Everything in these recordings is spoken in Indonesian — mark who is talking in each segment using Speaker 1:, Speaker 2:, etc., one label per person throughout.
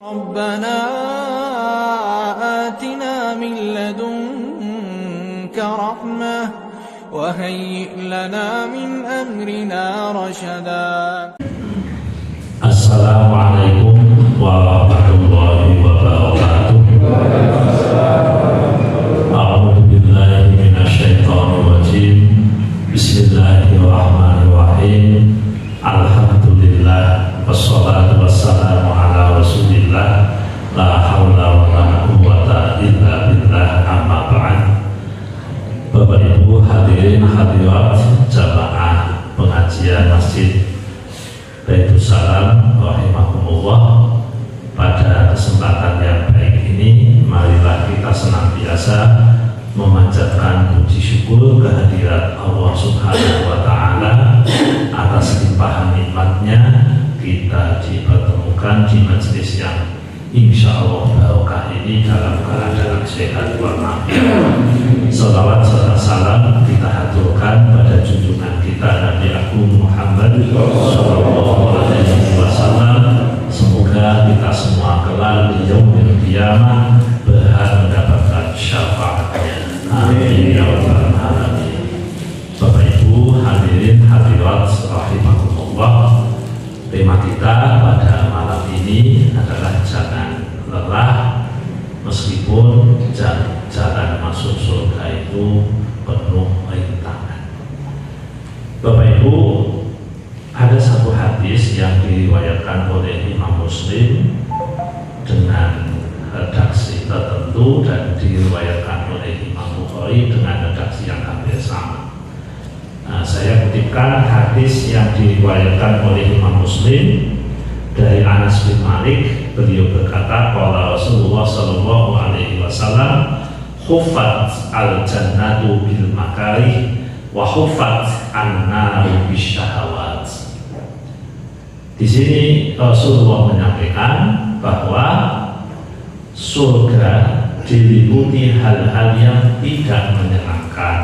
Speaker 1: ربنا آتنا من لدنك رحمة وهيئ لنا من أمرنا رشدا.
Speaker 2: Assalamualaikum warahmatullahi wabarakatuh. A'udzu billahi minasyaitonir rajim. Bismillahirrahmanirrahim. Alhamdulillah wassalatu wassalamu ala Rasulillah. La haula wala quwwata illa billah, amma ba'd. Bapak Ibu hadirin hadirat jamaah pengajian Masjid Baitul Salam rahimahumullah, pada kesempatan yang baik ini marilah kita senantiasa memanjatkan puji syukur kehadirat Allah Subhanahu wa Ta'ala atas limpahan nikmatnya kita dipertemukan di majelis yang insya Allah barokah ini dalam keadaan sehat walafiat. Salawat serta salam kita haturkan pada junjungan kita Nabi Agung Muhammad Sallallahu Alaihi Wasallam. Semoga kita semua kelak di yaumil qiyamah berhak mendapatkan syafaatnya. Amin ya rabbal alamin. Bapak Ibu hadirin hadirat rahimakumullah, tema kita pada malam ini adalah jangan lelah meskipun jalan masuk surga itu penuh rintangan. Bapak Ibu, ada satu hadis yang diriwayatkan oleh Imam Muslim dengan redaksi tertentu dan diriwayatkan oleh Imam Bukhari dengan redaksi yang hampir sama. Saya kutipkan hadis yang diriwayatkan oleh Imam Muslim dari Anas bin Malik. Beliau berkata, qala Rasulullah sallallahu alaihi wasallam, huffat al-jannatu bil makarih wa huffat an-naru bisyahawat. Di sini Rasulullah menyampaikan bahwa surga diliputi hal-hal yang tidak menyenangkan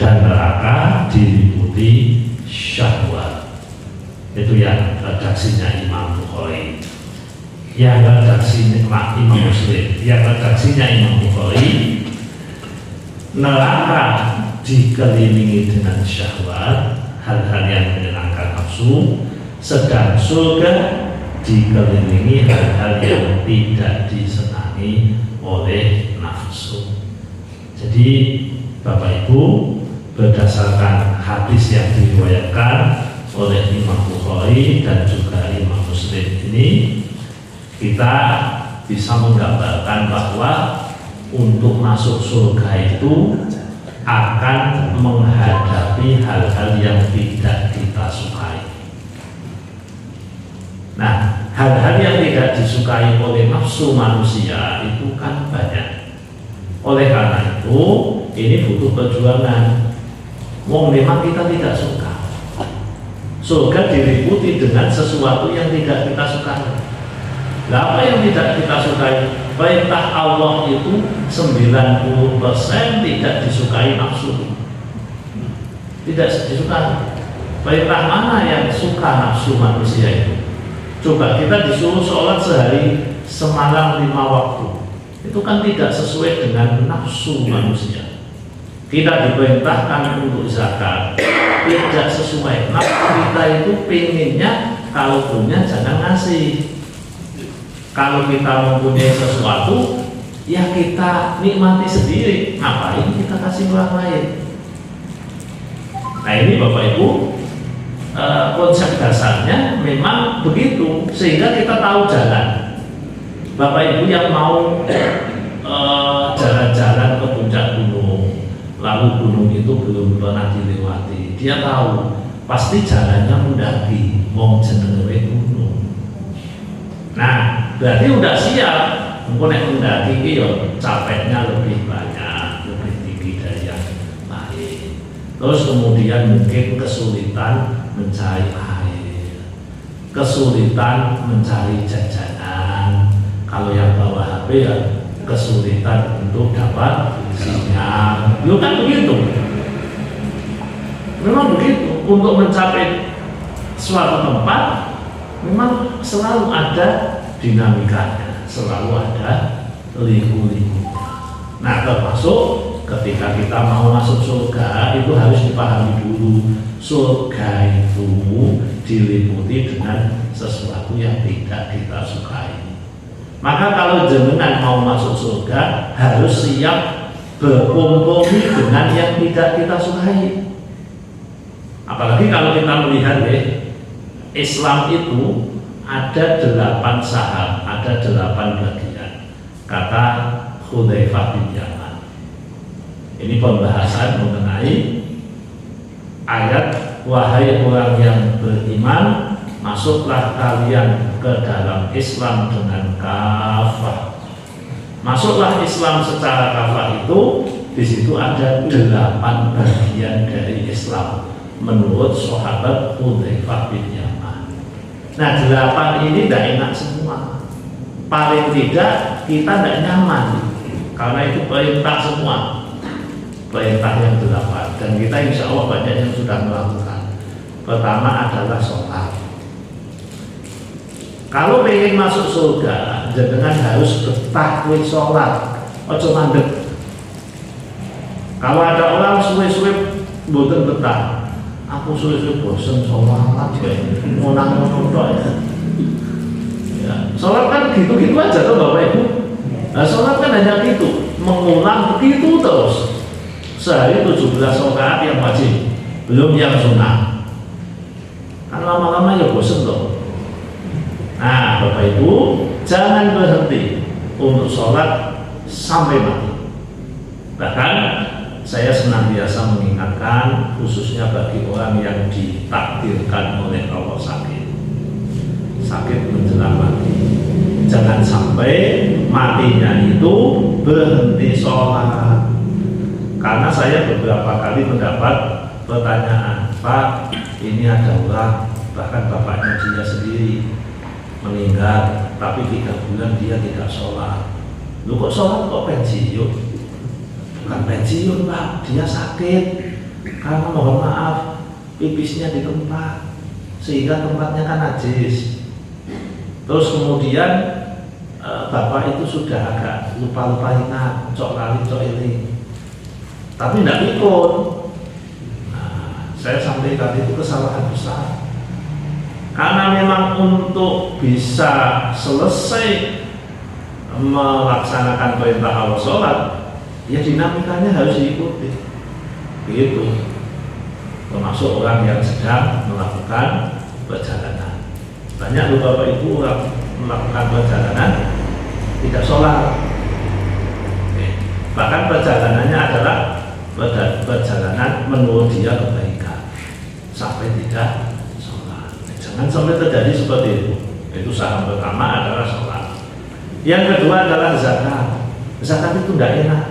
Speaker 2: dan neraka diliputi syahwat. Itu yang redaksinya Imam Bukhari. Yang redaksinya Imam Muslim, yang redaksinya Imam Bukhari, neraka dikelilingi dengan syahwat, hal-hal yang menyenangkan nafsu, sedang surga dikelilingi hal-hal yang tidak disenangi oleh nafsu. Jadi Bapak Ibu, berdasarkan hadis yang diriwayatkan oleh Imam Bukhari dan juga Imam Muslim ini, kita bisa menggambarkan bahwa untuk masuk surga itu akan menghadapi hal-hal yang tidak kita sukai. Nah, hal-hal yang tidak disukai oleh nafsu manusia itu kan banyak. Oleh karena itu, ini butuh perjuangan. Memang kita tidak suka. Surga diliputi dengan sesuatu yang tidak kita sukai. Nah, apa yang tidak kita sukai? Perintah Allah itu 90% tidak disukai nafsu. Tidak disukai. Perintah mana yang suka nafsu manusia itu? Coba kita disuruh sholat sehari semalam 5 waktu. Itu kan tidak sesuai dengan nafsu manusia. Kita diperintahkan untuk zakat, tidak sesuai. Nafsu kita itu pinginnya kalau punya jangan ngasih. Kalau kita mempunyai sesuatu, ya kita nikmati sendiri. Ngapain kita kasih orang lain? Nah ini Bapak Ibu, konsep dasarnya memang begitu, sehingga kita tahu jalan. Bapak Ibu yang mau jalan-jalan ke puncak gunung, lalu gunung itu belum pernah dilewati, dia tahu pasti jalannya mendaki, wong jenenge gunung. Nah, berarti udah siap. Mungkin mendaki iki ya capeknya lebih banyak, lebih tinggi dari yang lain. Terus kemudian mungkin kesulitan mencari air, kesulitan mencari jajanan. Kalau yang bawa HP ya kesulitan untuk dapat sinyal. Itu kan begitu. Memang begitu. Untuk mencapai suatu tempat memang selalu ada dinamikanya, selalu ada liku-likunya. Nah, termasuk ketika kita mau masuk surga itu harus dipahami dulu, surga itu diliputi dengan sesuatu yang tidak kita sukai. Maka kalau jenengan mau masuk surga harus siap berkompromi dengan yang tidak kita sukai. Apalagi kalau kita melihat Islam itu ada 8 saham, ada 8 bagian. Kata Hudzaifah bin Yaman. Ini pembahasan mengenai ayat wahai orang yang beriman, masuklah kalian ke dalam Islam dengan kafah. Masuklah Islam secara kafah itu, di situ ada 8 bagian dari Islam menurut sahabat Hudzaifah bin Yaman. Nah, 8 ini tidak enak semua. Paling tidak kita tidak nyaman karena itu perintah semua. Perintah yang 8 dan kita insya Allah banyak yang sudah melakukan. Pertama adalah sholat. Kalau ingin masuk surga, jenengan harus betah sholat, ojo mandek. Kalau ada orang suwe-suwe mboten betah, aku suwe-suwe bosen sholat, mau nanggung ya. Sholat kan gitu-gitu aja tuh Bapak Ibu. Nah, sholat kan hanya gitu, mengulang begitu terus. Sehari 17 rakaat yang wajib, belum yang sunnah. Kan lama-lama ya bosen loh. Nah, Bapak Ibu, jangan berhenti untuk sholat sampai mati. Bahkan saya senantiasa mengingatkan, khususnya bagi orang yang ditakdirkan oleh Allah sakit menjelang mati, jangan sampai matinya itu berhenti sholat. Karena saya beberapa kali mendapat pertanyaan, Pak, ini ada orang, bahkan bapaknya dia sendiri meninggal, tapi 3 bulan dia tidak sholat. Lu kok sholat kok pensiun? Bukan pensiun Pak, dia sakit karena mohon maaf pipisnya di tempat, sehingga tempatnya kan najis. Terus kemudian bapak itu sudah agak lupa-lupa ingat, cok lali cok ini, tapi tidak ikut. Nah, saya sampaikan itu kesalahan besar. Karena memang untuk bisa selesai melaksanakan perintah Allah sholat, ya dinamikanya harus diikuti. Begitu. Termasuk orang yang sedang melakukan perjalanan. Banyak loh Bapak Ibu orang melakukan perjalanan tidak sholat. Bahkan perjalanannya adalah perjalanan menurut dia kebaikan sampai tidak. Jangan sampai terjadi seperti itu. Itu saham pertama adalah sholat. Yang kedua adalah zakat. Zakat itu tidak enak.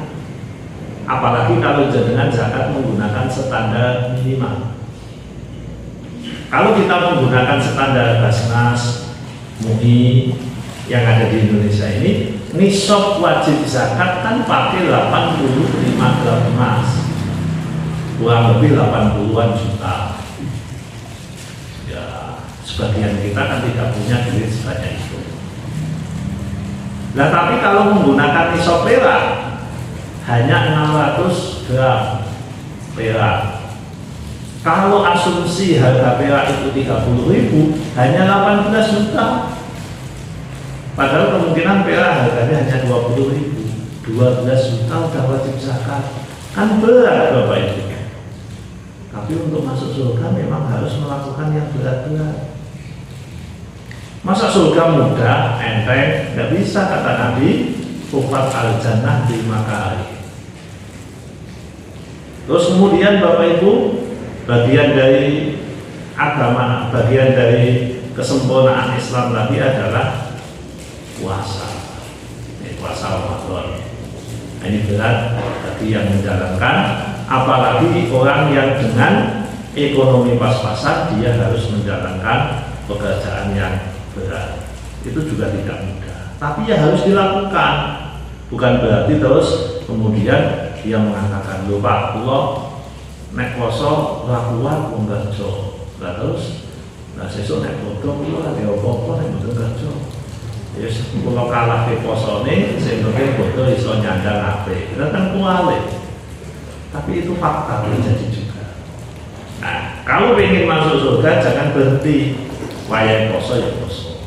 Speaker 2: Apalagi kalau jenengan zakat menggunakan standar minimal. Kalau kita menggunakan standar Basnas, MUI yang ada di Indonesia ini, nisab wajib zakat kan pakai 85 gram emas, kurang lebih 80-an juta. Sebagian kita kan tidak punya duit sebanyak itu. Nah, tapi kalau menggunakan nisab perak hanya 600 gram perak. Kalau asumsi harga perak itu 30.000, hanya 18 juta. Padahal kemungkinan perak harganya hanya 20.000. 12 juta udah wajib zakat. Kan berat Bapak Ibu. Tapi untuk masuk surga memang harus melakukan yang berat-berat. Masa surga mudah, enteng? Nggak bisa, kata Nabi, Ufat al-jannah 5 kali. Terus kemudian Bapak Ibu, bagian dari agama, bagian dari kesempurnaan Islam tadi adalah puasa. Puasa Ramadan. Ini berat bagi yang menjalankan, apalagi orang yang dengan ekonomi pas-pasan dia harus menjalankan pekerjaan yang berat. Itu juga tidak mudah, tapi ya harus dilakukan. Bukan berarti terus kemudian dia mengatakan, lho Pak, kula nek poso ora kuat wong kerja. Lah terus nah sesuk nek bodho kula ora apa-apa nek mboten kerja. Ya kalau kalah ke posone, saya mungkin bodoh iso nyandang apik. Kita kan kuali. Tapi itu fakta terjadi juga. Nah, kalau ingin masuk surga jangan berhenti wayang poso ya poso.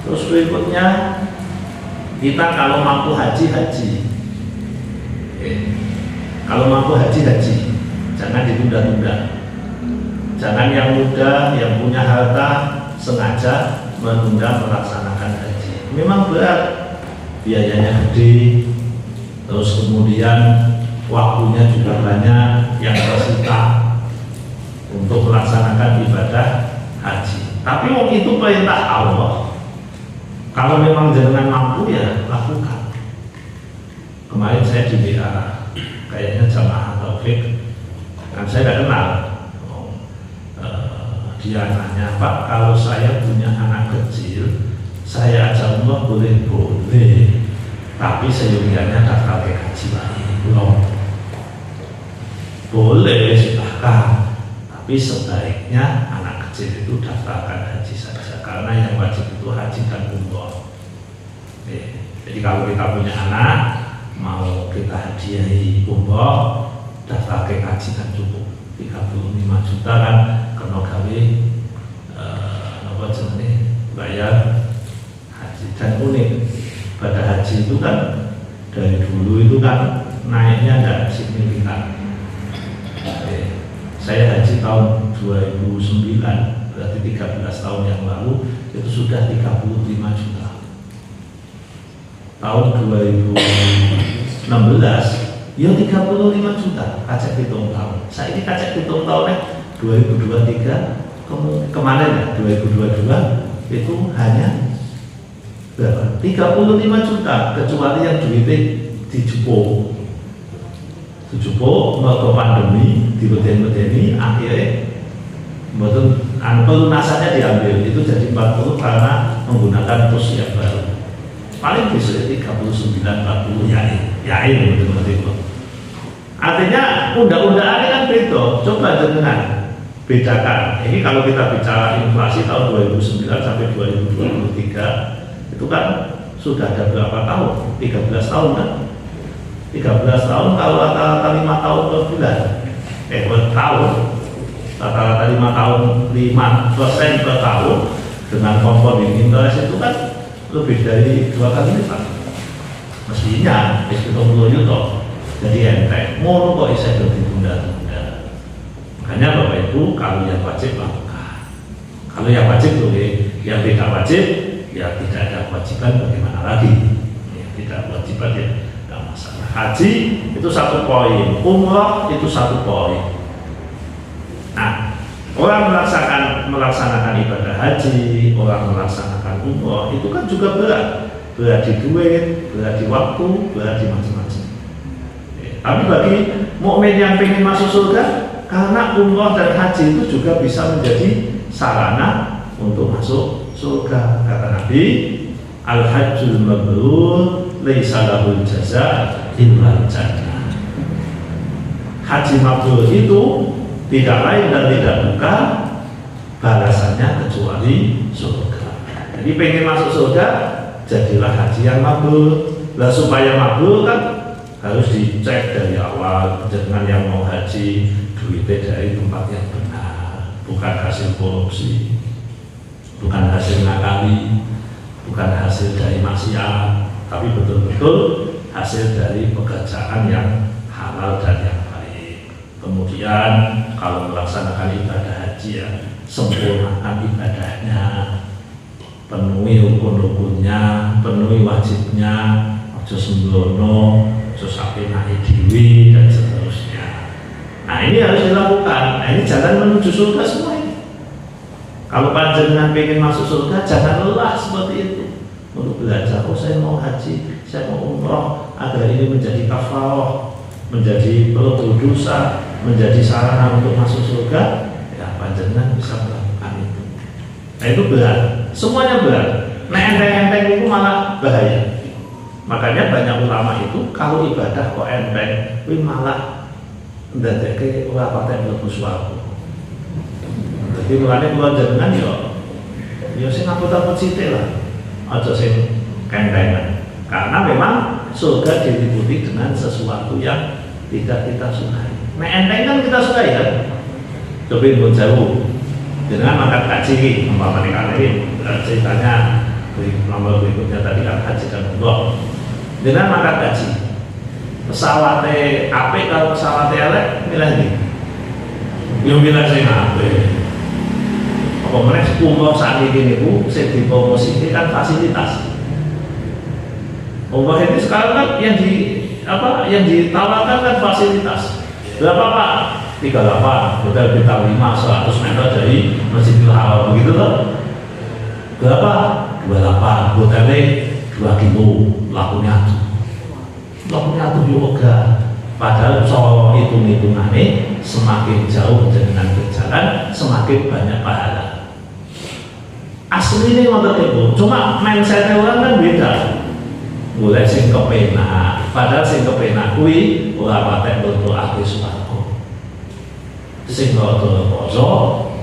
Speaker 2: Terus berikutnya kita kalau mampu haji. Kalau mampu haji, jangan ditunda-tunda. Jangan yang muda, yang punya harta sengaja menunda melaksanakan haji. Memang berat, biayanya gede, terus kemudian waktunya juga banyak yang tersita untuk melaksanakan ibadah haji. Tapi waktu itu perintah Allah. Kalau memang jenengan mampu ya lakukan. Kemarin saya di WA, kayaknya jamaah Taufik, kan saya tidak kenal. Dia nanya, Pak, kalau saya punya anak kecil, saya ajak umroh boleh? Tapi seyogianya daftar ke haji lagi, belum. Boleh, silahkan. Tapi sebaiknya anak kecil itu daftarkan haji saja, karena yang wajib itu haji dan umroh. Jadi kalau kita punya anak, mau kita hadiahi umroh, daftar ke haji kan cukup 35 juta kan. Karena kami bayar haji. Dan unik pada haji itu kan dari dulu itu kan naiknya tidak signifikan. Saya haji tahun 2009, berarti 13 tahun yang lalu itu sudah 35 juta. Tahun 2016 ya 35 juta kacek hitung tahun. Saya ini kacek hitung tahunnya 2023 kemarin ya 2022 itu hanya berapa? 35 juta, kecuali yang duitnya dijupuk ke pandemi dibedeni akhirnya betul pelunasannya diambil, itu jadi 40 karena menggunakan pos yang baru. Paling bisa 39 40 yain betul. Artinya undang-undang kan beda. Coba dengan bedakan. Ini kalau kita bicara inflasi tahun 2009 sampai 2023 itu kan sudah ada berapa tahun? 13 tahun kan? 13 tahun kalau rata-rata 5 tahun per bulan. Per tahun. Rata-rata 5 tahun 5% per tahun dengan compounding interest itu kan lebih dari 2 kali lipat. Mestinya hitung dulu jadi enteng. Mau kok bisa ditunda-tunda. Makanya Bapak Ibu kalau yang wajib lakukan. Kalau yang wajib boleh, yang tidak wajib ya tidak ada kewajiban, bagaimana lagi? Ya, tidak kewajiban ya tidak masalah. Haji itu 1 poin, umroh itu 1 poin. Nah, orang melaksanakan ibadah haji, orang melaksanakan umroh itu kan juga berat di duit, berat di waktu, berat di macam-macam. Tapi bagi mukmin yang ingin masuk surga, karena umroh dan haji itu juga bisa menjadi sarana untuk masuk surga. Kata Nabi, al-hajjul mabrur laisa lahul jaza illa jannah. Haji mabrur itu tidak lain dan tidak bukan balasannya kecuali surga. Jadi pengen masuk surga, jadilah haji yang mabrur. Lah supaya mabrur kan harus dicek dari awal, jangan yang mau haji duitnya dari tempat yang benar, bukan hasil korupsi, bukan hasil ngakali, bukan hasil dari maksiat, tapi betul-betul hasil dari pekerjaan yang halal dan yang baik. Kemudian kalau melaksanakan ibadah haji ya sempurnakan ibadahnya, penuhi rukun-rukunnya, penuhi wajibnya, ojo sembrono, ojo sampai naik dewi dan seterusnya. Nah ini harus dilakukan. Nah ini jalan menuju surga semua ini. Kalau panjenengan pengen masuk surga, jangan lelah seperti itu untuk belajar. Oh saya mau haji, saya mau umroh agar ini menjadi kafarah, menjadi pelebur dosa, menjadi sarana untuk masuk surga. Ya panjenengan bisa melakukan itu. Nah itu berat, semuanya berat. Nah enteng-enteng itu malah bahaya. Makanya banyak ulama itu kalau ibadah kok enteng, itu malah ndadeke ora patek mlebu swarga. Jadi mulane kula jenengan Ya sing abot-abot sithik lah. Aja sing kentengan. Karena memang surga diliputi dengan sesuatu yang tidak kita sukai. Nek enteng kan kita sukai kan? Coba pun jauh. Dengan mangkat kaji, umpamanya kali ceritanya nomor berikutnya tadi kan haji dan umroh. Dengan mangkat kaji, pesawatnya apik kalau pesawatnya elek, milih ini. Yang milih sing apik. Apa meneh umroh saat ini niku sing dipromosi kan fasilitas. Umroh ini sekarang kan yang ditawarkan kan fasilitas. Berapa Pak? 38, hotel bintang 5, 100 meter dari Masjidil Haram, begitu loh. Berapa? 28, hotelnya 2 kilo, lakunya juga. Padahal soal hitung-hitungannya semakin jauh dengan berjalan, semakin banyak pahala. Asli ini ngotot itu, cuma mindsetnya orang kan beda. Mulai sing kepenak, padahal sing kepenak kuwi ora patek berdoa ke swarga. Sing rada poso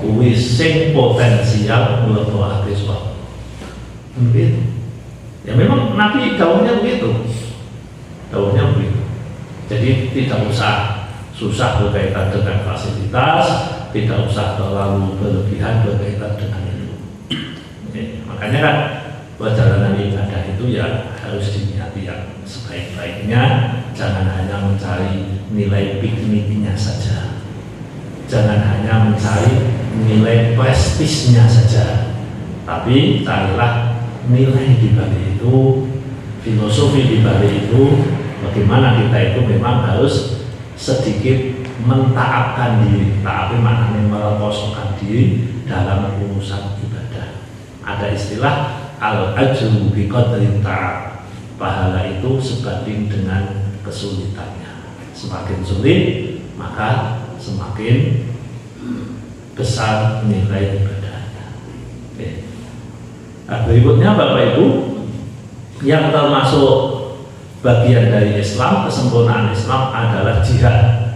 Speaker 2: kuwi sing potensial mlebu ati swarga. Begitu. Ya memang Nabi dawuhnya begitu. Jadi tidak usah susah berkaitan dengan fasilitas, tidak usah terlalu berlebihan berkaitan dengan itu. Makanya kan perjalanan ibadah itu ya harus diniati yang sebaik-baiknya, jangan hanya mencari nilai pikniknya saja. Jangan hanya mencari nilai prestisnya saja, tapi carilah nilai di balik itu, filosofi di balik itu, bagaimana kita itu memang harus sedikit mentaatkan diri. Taat maknanya merosokkan diri dalam urusan ibadah. Ada istilah al-ajru biqadri ta'at, pahala itu sebanding dengan kesulitannya. Semakin sulit maka semakin besar nilai ibadahnya. Nah, berikutnya Bapak Ibu, yang termasuk bagian dari Islam, kesempurnaan Islam adalah jihad.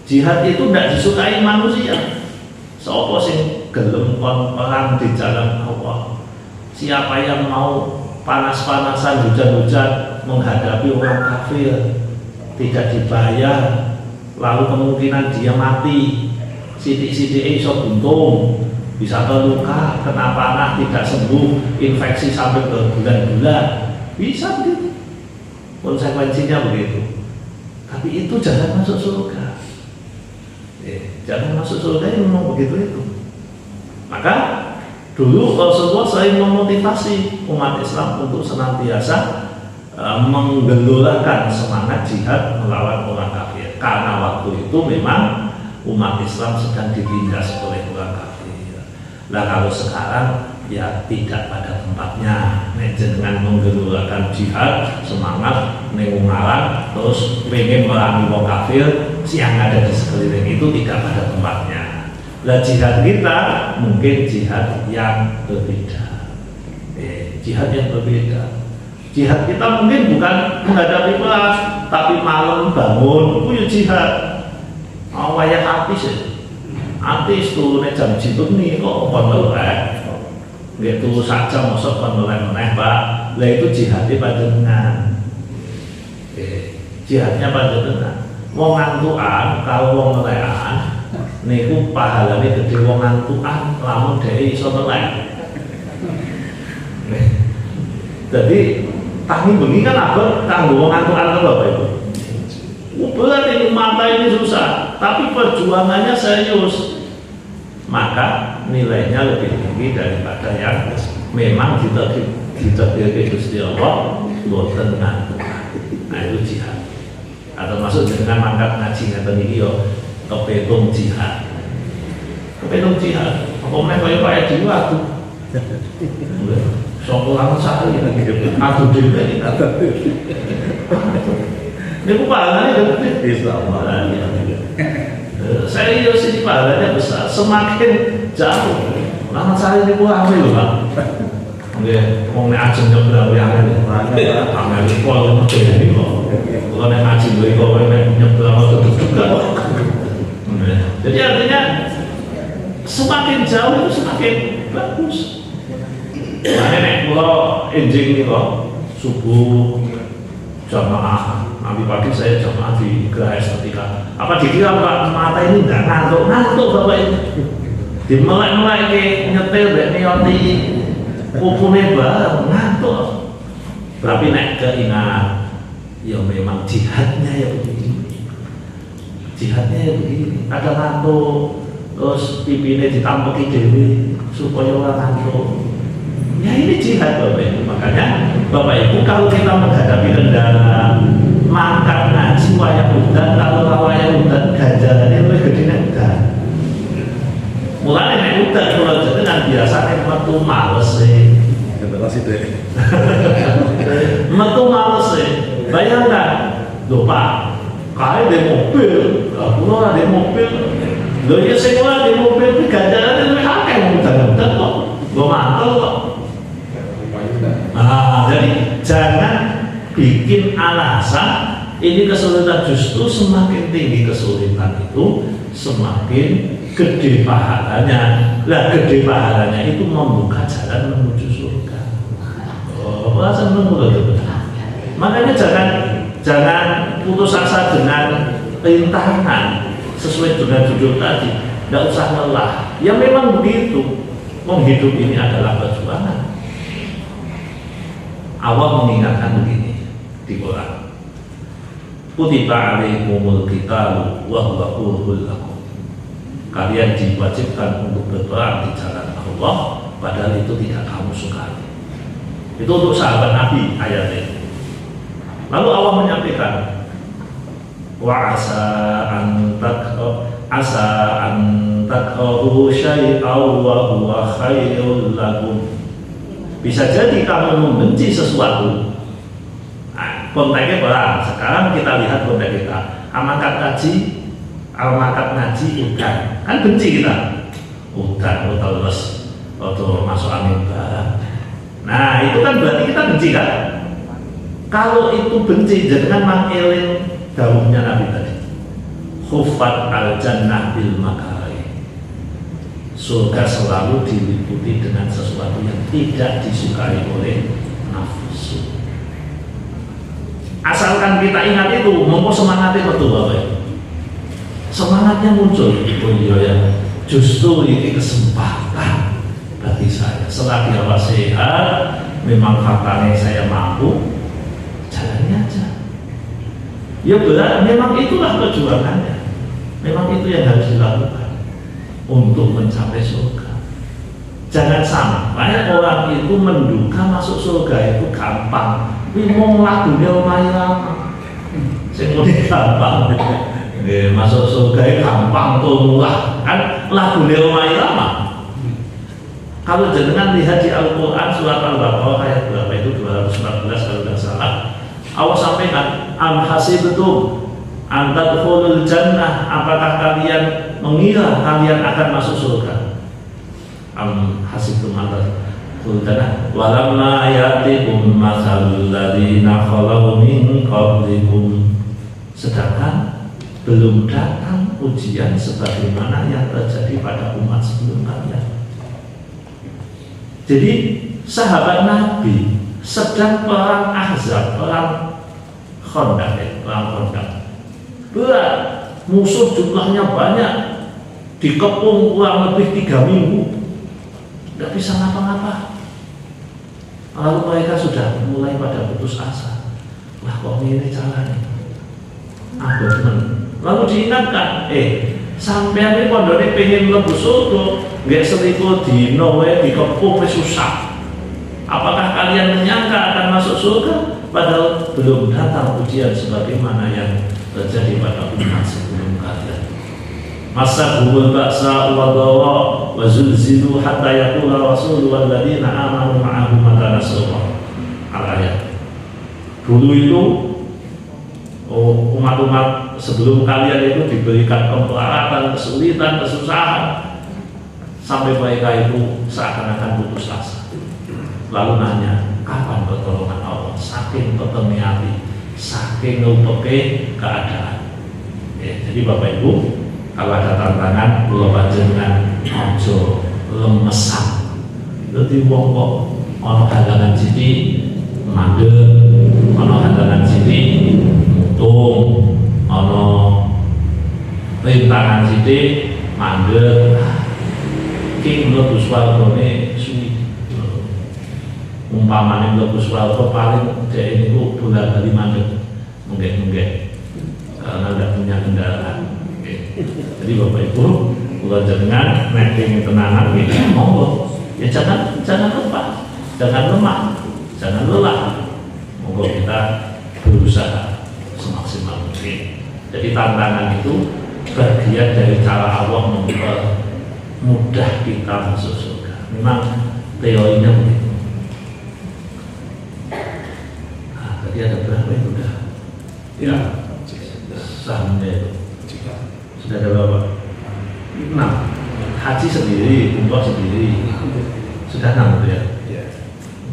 Speaker 2: Jihad itu tidak disukai manusia. Sopo sing gelem perang di jalan Allah. Siapa yang mau panas-panasan, hujan-hujan menghadapi orang kafir, tidak dibayar, lalu kemungkinan dia mati, sidik-sidik iso buntung, bisa terluka, kena panah tidak sembuh, infeksi sampai berbulan-bulan, bisa begitu, konsekuensinya begitu. Tapi itu jangan masuk surga. Jangan masuk surga yang memang begitu itu. Maka dulu Rasulullah sering memotivasi umat Islam untuk senantiasa menggelurakan semangat jihad melawan orang kafir, karena waktu itu memang umat Islam sedang ditindas oleh orang kafir. Nah kalau sekarang ya tidak pada tempatnya. Dengan menggelurakan jihad semangat nengungaran terus pengen merangi orang kafir, yang ada di sekeliling itu tidak pada tempatnya. Nah jihad kita mungkin jihad yang berbeda. Jihad yang berbeda. Jihad kita mungkin bukan menghadapi perang, tapi malam bangun, punya jihad. Awalnya artis, artis turunnya jam jitu nih kok melek, gitu saja masuk melek Pak. Lah itu jihadnya panjenengan. Jihadnya panjenengan. Wong ngantukan, kalau wong melekan, niku pahalanya gede. Wong ngantukan, lamun dari iso melek. Jadi tangi bengi kan abot kanggo wong ngantukan Bapak Ibu. Berat ini mata ini susah, tapi perjuangannya serius. Maka nilainya lebih tinggi daripada yang memang kita Gusti Allah boten ngantukan. Nah itu jihad. Atau masuk dengan mangkat ngaji ngeten iki yo kepetung jihad. Kepetung jihad. Apa meneh kaya Pak Edi waktu. Sok lanang sari aku dhewe iki. Niku pahalanya gede insyaallah. Serius ini pahalanya besar, semakin jauh. Lanang sari niku ame lho, Pak. Nggih, wong nek ajeng nyebrang yang angel kok ngene kok. Kalau nek ngaji mriko nek nyebrang deg-degan. Jadi artinya semakin jauh itu semakin bagus. Makanya nek kula enjing niku subuh jamaah, nanti pagi saya jamaah di Geraha Estetika. Apa dikira Pak mata ini enggak ngantuk Bapak ini? Dimelek-melek nyetir nek nioti pupune bareng ngantuk. Tapi nek keingat ya memang jihadnya ya begini. Jihadnya ya begini. Ada ngantuk terus pipine ditampeki dhewe supaya ora ngantuk. Ya ini jihad Bapak Ibu. Makanya Bapak Ibu kalau kita menghadapi kendala mangkat ngaji wayah udan, kalau wayah udan ganjarannya lebih gede nek udan. Mulane nek udan kula jenengan biasane metu males e. Metu males e. Bayangkan, lho Pak, kae di mobil, kula di mobil. Lho ya sing ora di mobil iki ganjarannya luwih akeh udan-udan kok. Gua mantel kok. Jadi jangan bikin alasan ini kesulitan, justru semakin tinggi kesulitan itu semakin gede pahalanya. Lah gede pahalanya itu membuka jalan menuju surga. Makanya jangan putus asa dengan rintangan sesuai dengan judul tadi. Tidak usah lelah. Ya memang begitu. Hidup ini adalah perjuangan. Allah mengingatkan begini di Quran. Kutiba alaikumul qitalu wa huwa kurhul lakum. Kalian diwajibkan untuk berperang di jalan Allah, padahal itu tidak kamu sukai. Itu untuk sahabat Nabi ayat ini. Lalu Allah menyampaikan, wa asa an takrahu syai'aw wa huwa khairul lakum. Bisa jadi kamu membenci sesuatu. Nah, konteksnya perang. Sekarang kita lihat konteks kita. Amakat ngaji udan. Kan benci kita. Udan, terus masuk angin barat. Nah, itu kan berarti kita benci kan? Kalau itu benci, jangan mengeling dawuhnya Nabi tadi. Khufat al-jannah bil makarih. Surga selalu diliputi dengan sesuatu yang tidak disukai oleh nafsu. Asalkan kita ingat itu, mau semangatnya betul Bapak. Semangatnya muncul. Oh iya ya, justru ini kesempatan bagi saya. Selagi awak sehat, memang faktanya saya mampu, jalani aja. Ya berat, memang itulah perjuangannya. Memang itu yang harus dilakukan untuk mencapai surga. Jangan sampai orang itu menduga masuk surga itu gampang. Ngomong lagunya lumayan lama. Saya gampang. Masuk surga itu gampang tuh murah. Kan lagunya lumayan lama. Kalau jenengan lihat di Al-Quran surat Al-Baqarah ayat berapa itu 214 kalau tidak salah. Allah sampaikan, am hasibtum an tadkhulul jannah, apakah kalian mengira kalian akan masuk surga? Am hasibtum an tadkhulul jannah walamma ya'tikum matsalul ladzina khalau min qablikum, sedangkan belum datang ujian sebagaimana yang terjadi pada umat sebelum kalian. Jadi sahabat Nabi sedang perang Ahzab, perang Khandaq, berat, musuh jumlahnya banyak, dikepung kurang lebih 3 minggu, nggak bisa ngapa-ngapa. Lalu mereka sudah mulai pada putus asa. Lah kok ini caranya? Lalu diingatkan, sampean ini pondoknya pengen mlebu surga, nggak seliput dino wae dikepung wis susah. Apakah kalian menyangka akan masuk surga? Padahal belum datang ujian sebagaimana yang terjadi pada umat sebelum kalian. Masa hubul ba'sa wa dhawa wa zulzilu hatta yaqula rasul wal ladzina amanu ma'ahu mata nasrullah. Al-ayat. Dulu itu umat-umat sebelum kalian itu diberikan kepelarahan, kesulitan, kesusahan, sampai mereka itu seakan-akan putus asa. Lalu nanya, kapan pertolongan Allah? Saking peteni hati, saking ngupeke keadaan. Jadi Bapak Ibu, kalau ada tantangan, kula panjenengan ojo lemesan. Dadi wong kok ana halangan sithik mandeg, ana halangan sithik mutung, ana rintangan sithik mandeg. Ki mlebu swargane suwi. Umpamane mlebu swarga paling dhek niku bola-bali mandeg, munggah-munggah. Karena tidak punya kendaraan. Jadi Bapak Ibu, kula jenengan nek pengin tenanan nggih monggo. Ya jangan lupa, jangan lemah, jangan lelah. Monggo kita berusaha semaksimal mungkin. Jadi tantangan itu bagian dari cara Allah mempermudah kita masuk surga. Memang teorinya begitu. Nah, tadi ada berapa itu udah? Ya, sahamnya itu sudah ada berapa? 6. Haji sendiri, umroh sendiri sudah 6 itu ya.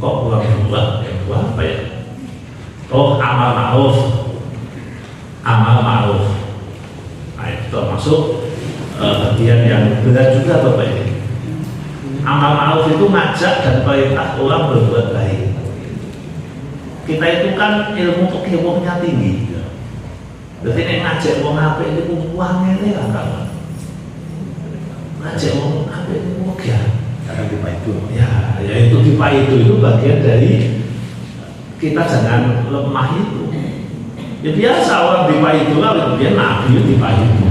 Speaker 2: Kok kurang 2? Yang 2 apa ya? Oh, amal ma'ruf. Nah, itu termasuk bagian yang berat juga Bapak Ibu. Amal ma'ruf itu ngajak dan perintah orang berbuat baik. Kita itu kan ilmu fikihnya tinggi. Berarti nek ngajak wong apik niku wangele lah kawan. Ngajak wong apik niku ya. Jangan dipaidu. Ya, itu dipaidu itu bagian dari kita jangan lemah itu. Ya biasa orang dipaidu lah, dia nabi dipaidu.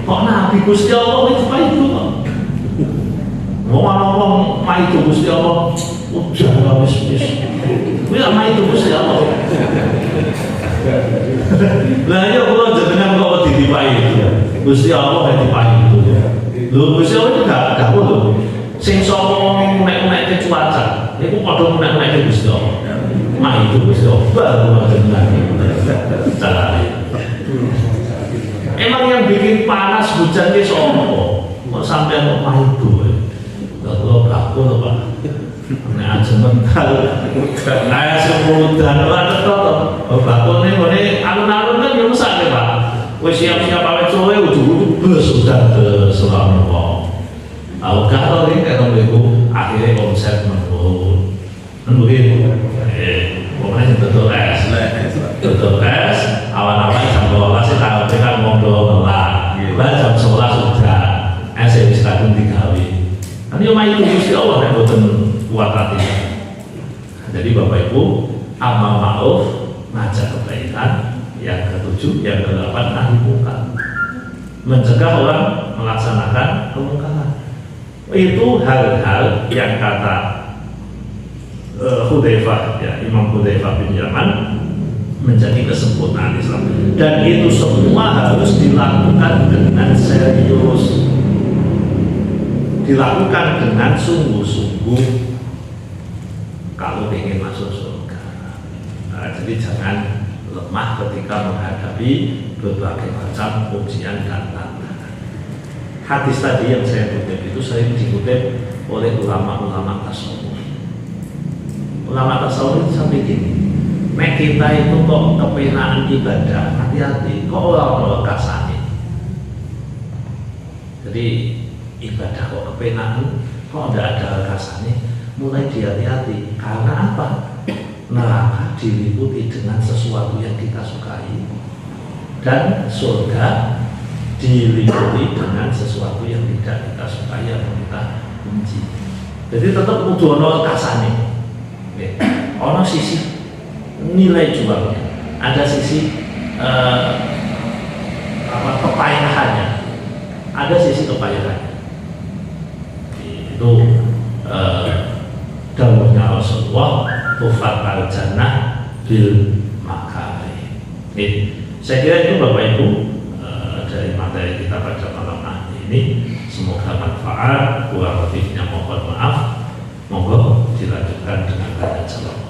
Speaker 2: Kok nabi Gusti Allah itu dipaidu kok? Ngomong maidu Gusti Allah, udah wis. Kuwi maidu Gusti Allah. Lah ya kula jenengan kok ditipai itu. Gusti Allah ditipai itu. Lho Gusti Allah enggak perlu. Sing sapa nek cuaca, niku padha nek Gusti Allah. Mah itu Gusti Allah baru jenengan. Emang yang bikin panas hujan ki sapa? Kok sampean kok mah itu. Lah kula bakul Pak. Nek aja mental. Nah, semudan ora tetep. Bakul ngene alun-alun kan yo mesake Pak. Wis siap-siap awet suwe ujug-ujug sudah selama. Kalau ini kan begitu akhirnya omset menurun. Begitu. Pokoknya betul es. Awan-awan jam 12 sih kalau kan ngobrol melah. Jam 11 sudah. Saya bisa kadung digawe. Ini omah itu Gusti Allah yang boten kuat hati. Jadi Bapak Ibu, amal ma'ruf ngajak kebaikan, yang ke-7, yang ke-8 nahi mungkar. Mencegah orang melaksanakan kemungkaran. Itu hal-hal yang kata Hudzaifah, ya, Imam Hudzaifah bin Yaman menjadi kesempurnaan Islam. Dan itu semua harus dilakukan dengan serius, dilakukan dengan sungguh-sungguh kalau ingin masuk surga. Nah, jadi jangan lemah ketika menghadapi berbagai macam ujian dan tantangan. Hadis tadi yang saya kutip itu sering dikutip oleh ulama-ulama tasawuf. Ulama tasawuf itu sampai gini, mek kita itu kok kepenaan ibadah, hati-hati, kok orang kasane. Jadi ibadah kok kepenaan, kok tidak ada kasane, mulai hati-hati. Karena apa? Neraka diliputi dengan sesuatu yang kita sukai, dan surga diliputi dengan sesuatu yang tidak kita sukai, yang kita benci. Jadi tetap kudu ono kasane. Ono sisi nilai jualnya, ada sisi kepayahannya, ada sisi kepayahannya. Itu dawuhnya Rasulullah, tufatal jannah bil makari. Saya kira itu Bapak Ibu dari materi kita pada malam hari ini. Semoga manfaat, kurang lebihnya mohon maaf. Monggo dilanjutkan dengan tanya jawab.